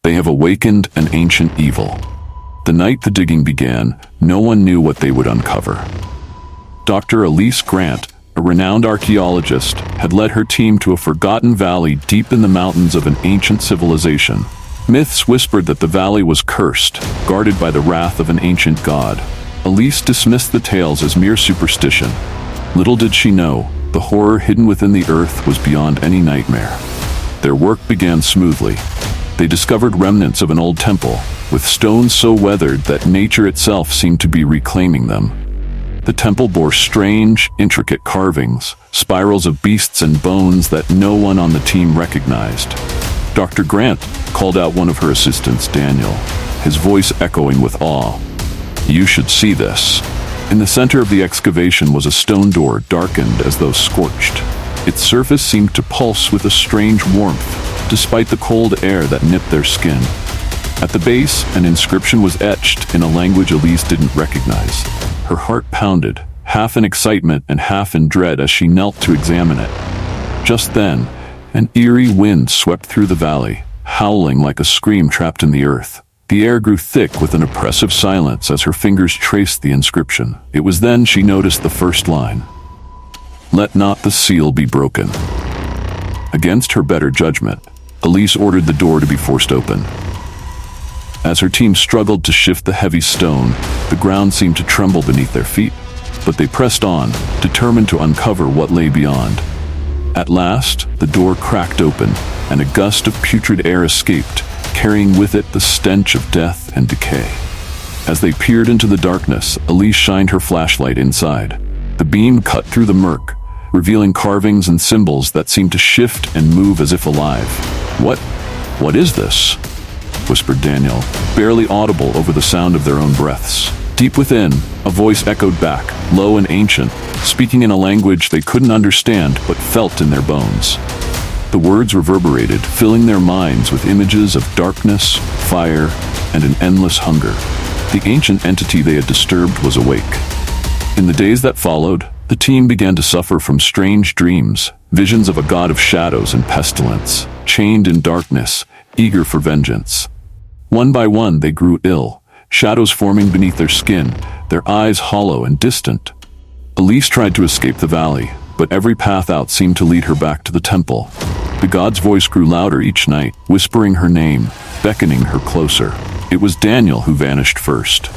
They have awakened an ancient evil. The night the digging began, no one knew what they would uncover. Dr. Elise Grant, a renowned archaeologist, had led her team to a forgotten valley deep in the mountains of an ancient civilization. Myths whispered that the valley was cursed, guarded by the wrath of an ancient god. Elise dismissed the tales as mere superstition. Little did she know, the horror hidden within the earth was beyond any nightmare. Their work began smoothly. They discovered remnants of an old temple, with stones so weathered that nature itself seemed to be reclaiming them. The temple bore strange, intricate carvings, spirals of beasts and bones that no one on the team recognized. Dr. Grant called out one of her assistants, Daniel, his voice echoing with awe. "You should see this." In the center of the excavation was a stone door darkened as though scorched. Its surface seemed to pulse with a strange warmth, despite the cold air that nipped their skin. At the base, an inscription was etched in a language Elise didn't recognize. Her heart pounded, half in excitement and half in dread as she knelt to examine it. Just then, an eerie wind swept through the valley, howling like a scream trapped in the earth. The air grew thick with an oppressive silence as her fingers traced the inscription. It was then she noticed the first line. "Let not the seal be broken." Against her better judgment, Elise ordered the door to be forced open. As her team struggled to shift the heavy stone, the ground seemed to tremble beneath their feet. But they pressed on, determined to uncover what lay beyond. At last, the door cracked open, and a gust of putrid air escaped, carrying with it the stench of death and decay. As they peered into the darkness, Elise shined her flashlight inside. The beam cut through the murk, revealing carvings and symbols that seemed to shift and move as if alive. What is this?" whispered Daniel, barely audible over the sound of their own breaths. Deep within, a voice echoed back, low and ancient, speaking in a language they couldn't understand but felt in their bones. The words reverberated, filling their minds with images of darkness, fire, and an endless hunger. The ancient entity they had disturbed was awake. In the days that followed, the team began to suffer from strange dreams, visions of a god of shadows and pestilence, chained in darkness, eager for vengeance. One by one, they grew ill, shadows forming beneath their skin, their eyes hollow and distant. Elise tried to escape the valley, but every path out seemed to lead her back to the temple. The god's voice grew louder each night, whispering her name, beckoning her closer. It was Daniel who vanished first.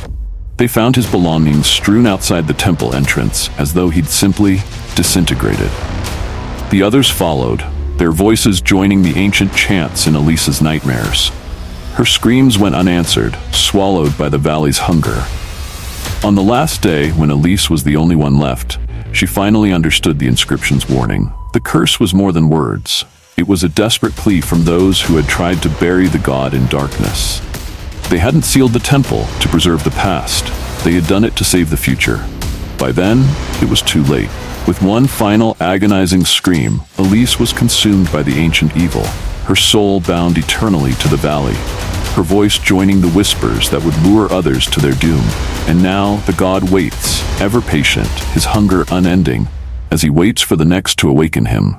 They found his belongings strewn outside the temple entrance, as though he'd simply disintegrated. The others followed, their voices joining the ancient chants in Elise's nightmares. Her screams went unanswered, swallowed by the valley's hunger. On the last day, when Elise was the only one left, she finally understood the inscription's warning. The curse was more than words. It was a desperate plea from those who had tried to bury the god in darkness. They hadn't sealed the temple to preserve the past. They had done it to save the future. By then, it was too late. With one final agonizing scream, Elise was consumed by the ancient evil, her soul bound eternally to the valley, her voice joining the whispers that would lure others to their doom. And now the god waits, ever patient, his hunger unending, as he waits for the next to awaken him.